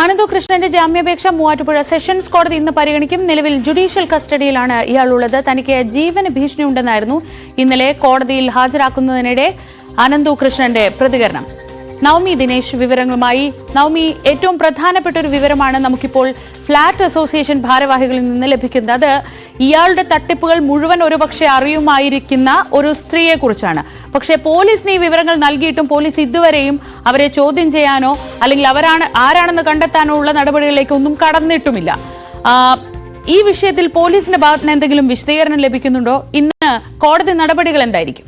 അനന്തകൃഷ്ണന്റെ ജാമ്യാപേക്ഷ മൂവാറ്റുപുഴ സെഷൻസ് കോടതി ഇന്ന് പരിഗണിക്കും. നിലവിൽ ജുഡീഷ്യൽ കസ്റ്റഡിയിലാണ് ഇയാളുള്ളത്. തനിക്ക് ജീവന ഭീഷണിയുണ്ടെന്നായിരുന്നു ഇന്നലെ കോടതിയിൽ ഹാജരാക്കുന്നതിനിടെ അനന്തകൃഷ്ണന്റെ പ്രതികരണം. നവമി ദിനേശ് വിവരങ്ങളുമായി. നവമി, ഏറ്റവും പ്രധാനപ്പെട്ട ഒരു വിവരമാണ് നമുക്കിപ്പോൾ ഫ്ളാറ്റ് അസോസിയേഷൻ ഭാരവാഹികളിൽ നിന്ന് ലഭിക്കുന്നത്. അത് ഇയാളുടെ തട്ടിപ്പുകൾ മുഴുവൻ ഒരുപക്ഷെ അറിയുമായിരിക്കുന്ന ഒരു സ്ത്രീയെ കുറിച്ചാണ്. പക്ഷേ പോലീസിന് ഈ വിവരങ്ങൾ നൽകിയിട്ടും പോലീസ് ഇതുവരെയും അവരെ ചോദ്യം ചെയ്യാനോ അല്ലെങ്കിൽ ആരാണെന്ന് കണ്ടെത്താനോ ഉള്ള നടപടികളിലേക്ക് ഒന്നും കടന്നിട്ടുമില്ല. ഈ വിഷയത്തിൽ പോലീസിന്റെ ഭാഗത്ത് നിന്ന് എന്തെങ്കിലും വിശദീകരണം ലഭിക്കുന്നുണ്ടോ? ഇന്ന് കോടതി നടപടികൾ എന്തായിരിക്കും?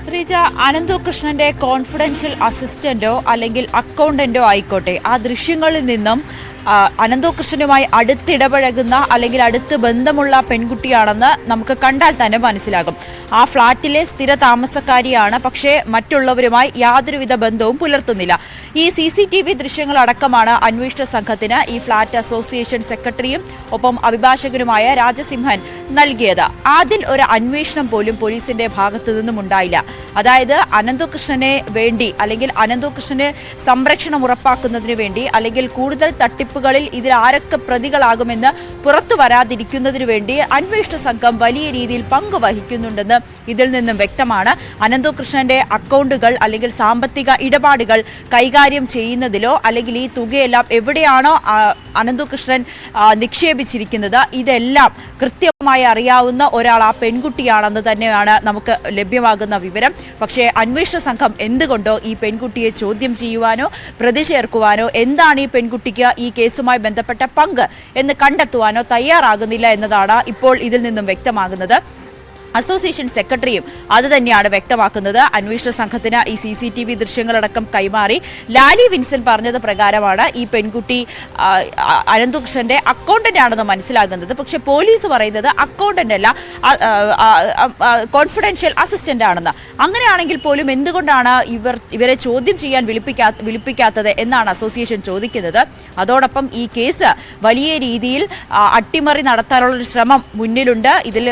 ശ്രീജ, അനന്തകൃഷ്ണന്റെ കോൺഫിഡൻഷ്യൽ അസിസ്റ്റന്റോ അല്ലെങ്കിൽ അക്കൗണ്ടന്റോ ആയിക്കോട്ടെ, ആ ദൃശ്യങ്ങളിൽ നിന്നും അനന്തകൃഷ്ണനുമായി അടുത്തിടപഴകുന്ന അല്ലെങ്കിൽ അടുത്ത് ബന്ധമുള്ള പെൺകുട്ടിയാണെന്ന് നമുക്ക് കണ്ടാൽ തന്നെ മനസ്സിലാകും. ആ ഫ്ളാറ്റിലെ സ്ഥിര താമസക്കാരിയാണ്. പക്ഷേ മറ്റുള്ളവരുമായി യാതൊരുവിധ ബന്ധവും പുലർത്തുന്നില്ല. ഈ CCTV ദൃശ്യങ്ങളടക്കമാണ് അന്വേഷണ സംഘത്തിന് ഈ ഫ്ളാറ്റ് അസോസിയേഷൻ സെക്രട്ടറിയും ഒപ്പം അഭിഭാഷകനുമായ രാജസിംഹൻ നൽകിയത്. അതിൽ ഒരു അന്വേഷണം പോലും പോലീസിന്റെ ഭാഗത്തു നിന്നും ഉണ്ടായില്ല. അതായത് അനന്തകൃഷ്ണനെ വേണ്ടി അല്ലെങ്കിൽ അനന്തകൃഷ്ണന് സംരക്ഷണം ഉറപ്പാക്കുന്നതിന് വേണ്ടി അല്ലെങ്കിൽ കൂടുതൽ തട്ടിപ്പുകളിൽ ഇതിൽ ആരൊക്കെ പ്രതികളാകുമെന്ന് പുറത്തു വരാതിരിക്കുന്നതിന് വേണ്ടി അന്വേഷണ സംഘം വലിയ രീതിയിൽ പങ്കുവഹിക്കുന്നുണ്ടെന്ന് ഇതിൽ നിന്നും വ്യക്തമാണ്. അനന്തകൃഷ്ണന്റെ അക്കൗണ്ടുകൾ അല്ലെങ്കിൽ സാമ്പത്തിക ഇടപാടുകൾ കൈകാര്യം ചെയ്യുന്നതിലോ അല്ലെങ്കിൽ ഈ തുകയെല്ലാം എവിടെയാണോ അനന്തകൃഷ്ണൻ നിക്ഷേപിച്ചിരിക്കുന്നത് ഇതെല്ലാം കൃത്യമായി അറിയാവുന്ന ഒരാൾ ആ പെൺകുട്ടിയാണെന്ന് തന്നെയാണ് നമുക്ക് ലഭ്യമാകുന്ന വിവരം. പക്ഷേ അന്വേഷണ സംഘം എന്തുകൊണ്ടോ ഈ പെൺകുട്ടിയെ ചോദ്യം ചെയ്യുവാനോ പ്രതി ചേർക്കുവാനോ എന്താണ് ഈ പെൺകുട്ടിക്ക് ഈ കേസുമായി ബന്ധപ്പെട്ട പങ്ക് എന്ന് കണ്ടെത്തുവാനോ തയ്യാറാകുന്നില്ല എന്നതാണ് ഇപ്പോൾ ഇതിൽ നിന്നും വ്യക്തമാകുന്നത്. അസോസിയേഷൻ സെക്രട്ടറിയും അത് തന്നെയാണ് വ്യക്തമാക്കുന്നത്. അന്വേഷണ സംഘത്തിന് ഈ CCTV ദൃശ്യങ്ങളടക്കം കൈമാറി. ലാലി വിൻസൻ പറഞ്ഞത് പ്രകാരമാണ് ഈ പെൺകുട്ടി അനന്തകൃഷ്ണന്റെ അക്കൗണ്ടന്റ് ആണെന്ന് മനസ്സിലാകുന്നത്. പക്ഷെ പോലീസ് പറയുന്നത് അക്കൗണ്ടന്റ് അല്ല, കോൺഫിഡൻഷ്യൽ അസിസ്റ്റന്റ് ആണെന്ന്. അങ്ങനെയാണെങ്കിൽ പോലും എന്തുകൊണ്ടാണ് ഇവരെ ചോദ്യം ചെയ്യാൻ വിളിപ്പിക്കാത്തത് എന്നാണ് അസോസിയേഷൻ ചോദിക്കുന്നത്. അതോടൊപ്പം ഈ കേസ് വലിയ രീതിയിൽ അട്ടിമറി നടത്താനുള്ളൊരു ശ്രമം മുന്നിലുണ്ട്. ഇതിൽ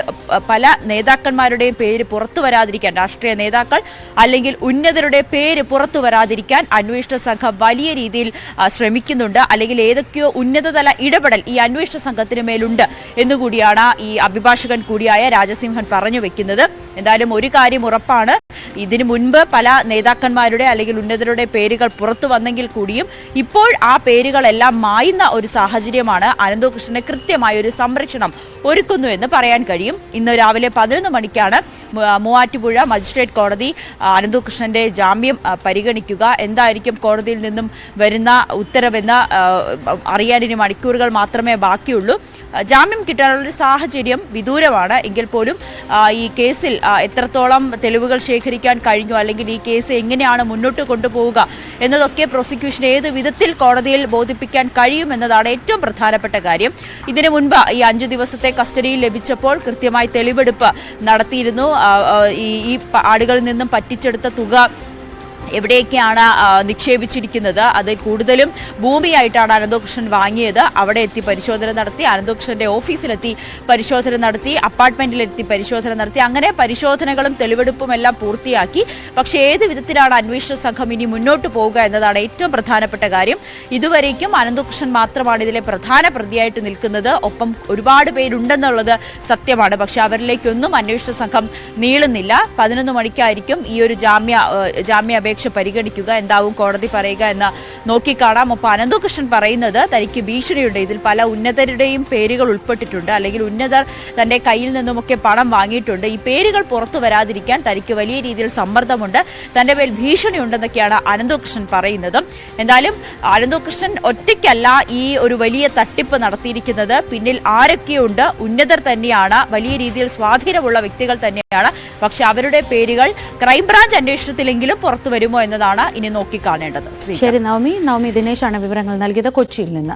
പല നേതാക്കന്മാരുടെയും പേര് പുറത്തു വരാതിരിക്കാൻ, രാഷ്ട്രീയ നേതാക്കൾ അല്ലെങ്കിൽ ഉന്നതരുടെ പേര് പുറത്തു വരാതിരിക്കാൻ അന്വേഷണ സംഘം വലിയ രീതിയിൽ ശ്രമിക്കുന്നുണ്ട്. അല്ലെങ്കിൽ ഏതൊക്കെയോ ഉന്നതതല ഇടപെടൽ ഈ അന്വേഷണ സംഘത്തിന് മേലുണ്ട് എന്നുകൂടിയാണ് ഈ അഭിഭാഷകൻ കൂടിയായ രാജസിംഹൻ പറഞ്ഞു വെക്കുന്നത്. എന്തായാലും ഒരു കാര്യം ഉറപ്പാണ്, ഇതിനു മുൻപ് പല നേതാക്കന്മാരുടെ അല്ലെങ്കിൽ ഉന്നതരുടെ പേരുകൾ പുറത്തു വന്നെങ്കിൽ കൂടിയും ഇപ്പോൾ ആ പേരുകളെല്ലാം മായുന്ന ഒരു സാഹചര്യമാണ്. അനന്തകൃഷ്ണന് കൃത്യമായ ഒരു സംരക്ഷണം ഒരുക്കുന്നു എന്ന് പറയാൻ കഴിയും. ഇന്ന് രാവിലെ 11 മണിക്കാണ് മൂവാറ്റുപുഴ മജിസ്ട്രേറ്റ് കോടതി അനന്തകൃഷ്ണന്റെ ജാമ്യം പരിഗണിക്കുക. എന്തായിരിക്കും കോടതിയിൽ നിന്നും വരുന്ന ഉത്തരവെന്ന് അറിയാൻ ഇനി മണിക്കൂറുകൾ മാത്രമേ ബാക്കിയുള്ളൂ. ജാമ്യം കിട്ടാനുള്ളൊരു സാഹചര്യം വിദൂരമാണ് എങ്കിൽ പോലും ഈ കേസിൽ എത്രത്തോളം തെളിവുകൾ ശേഖരിക്കാൻ കഴിഞ്ഞു അല്ലെങ്കിൽ ഈ കേസ് എങ്ങനെയാണ് മുന്നോട്ട് കൊണ്ടുപോവുക എന്നതൊക്കെ പ്രോസിക്യൂഷൻ ഏത് വിധത്തിൽ കോടതിയിൽ ബോധിപ്പിക്കാൻ കഴിയുമെന്നതാണ് ഏറ്റവും പ്രധാനപ്പെട്ട കാര്യം. ഇതിനു മുൻപ് ഈ 5 ദിവസത്തെ കസ്റ്റഡിയിൽ ലഭിച്ചപ്പോൾ കൃത്യമായി തെളിവെടുപ്പ് നടത്തിയിരുന്നു. ഈ ആളുകളിൽ നിന്നും പറ്റിച്ചെടുത്ത തുക എവിടെയൊക്കെയാണ് നിക്ഷേപിച്ചിരിക്കുന്നത്, അത് കൂടുതലും ഭൂമിയായിട്ടാണ് അനന്തകൃഷ്ണൻ വാങ്ങിയത്. അവിടെ എത്തി പരിശോധന നടത്തി, അനന്തകൃഷ്ണന്റെ ഓഫീസിലെത്തി പരിശോധന നടത്തി, അപ്പാർട്ട്മെന്റിലെത്തി പരിശോധന നടത്തി. അങ്ങനെ പരിശോധനകളും തെളിവെടുപ്പും എല്ലാം പൂർത്തിയാക്കി. പക്ഷേ ഏത് വിധത്തിലാണ് അന്വേഷണ സംഘം ഇനി മുന്നോട്ട് പോവുക എന്നതാണ് ഏറ്റവും പ്രധാനപ്പെട്ട കാര്യം. ഇതുവരേക്കും അനന്തകൃഷ്ണൻ മാത്രമാണ് ഇതിലെ പ്രധാന പ്രതിയായിട്ട് നിൽക്കുന്നത്. ഒപ്പം ഒരുപാട് പേരുണ്ടെന്നുള്ളത് സത്യമാണ്. പക്ഷെ അവരിലേക്കൊന്നും അന്വേഷണ സംഘം നീളുന്നില്ല. 11 മണിക്കായിരിക്കും ഈ ഒരു ജാമ്യാപേക്ഷ പരിഗണിക്കുക. എന്താവും കോടതി പറയുക എന്ന് നോക്കിക്കാണാം. ഒപ്പം അനന്തകൃഷ്ണൻ പറയുന്നത് തനിക്ക് ഭീഷണിയുണ്ട്, ഇതിൽ പല ഉന്നതരുടെയും പേരുകൾ ഉൾപ്പെട്ടിട്ടുണ്ട്, അല്ലെങ്കിൽ ഉന്നതർ തന്റെ കയ്യിൽ നിന്നുമൊക്കെ പണം വാങ്ങിയിട്ടുണ്ട്. ഈ പേരുകൾ പുറത്തു വരാതിരിക്കാൻ തനിക്ക് വലിയ രീതിയിൽ സമ്മർദ്ദമുണ്ട്, തന്റെ മേൽ ഭീഷണിയുണ്ടെന്നൊക്കെയാണ് അനന്തകൃഷ്ണൻ പറയുന്നത്. എന്തായാലും അനന്തകൃഷ്ണൻ ഒറ്റയ്ക്കല്ല ഈ ഒരു വലിയ തട്ടിപ്പ് നടത്തിയിരിക്കുന്നത്. പിന്നിൽ ആരൊക്കെയുണ്ട്? ഉന്നതർ തന്നെയാണ്, വലിയ രീതിയിൽ സ്വാധീനമുള്ള വ്യക്തികൾ തന്നെയാണ്. പക്ഷെ അവരുടെ പേരുകൾ ക്രൈംബ്രാഞ്ച് അന്വേഷണത്തിലെങ്കിലും പുറത്തു വരുമോ എന്നതാണ് ഇനി നോക്കിക്കാണേണ്ടത്. ശരി നവമി ദിനേശാണ് വിവരങ്ങൾ നൽകിയത് കൊച്ചിയിൽ നിന്ന്.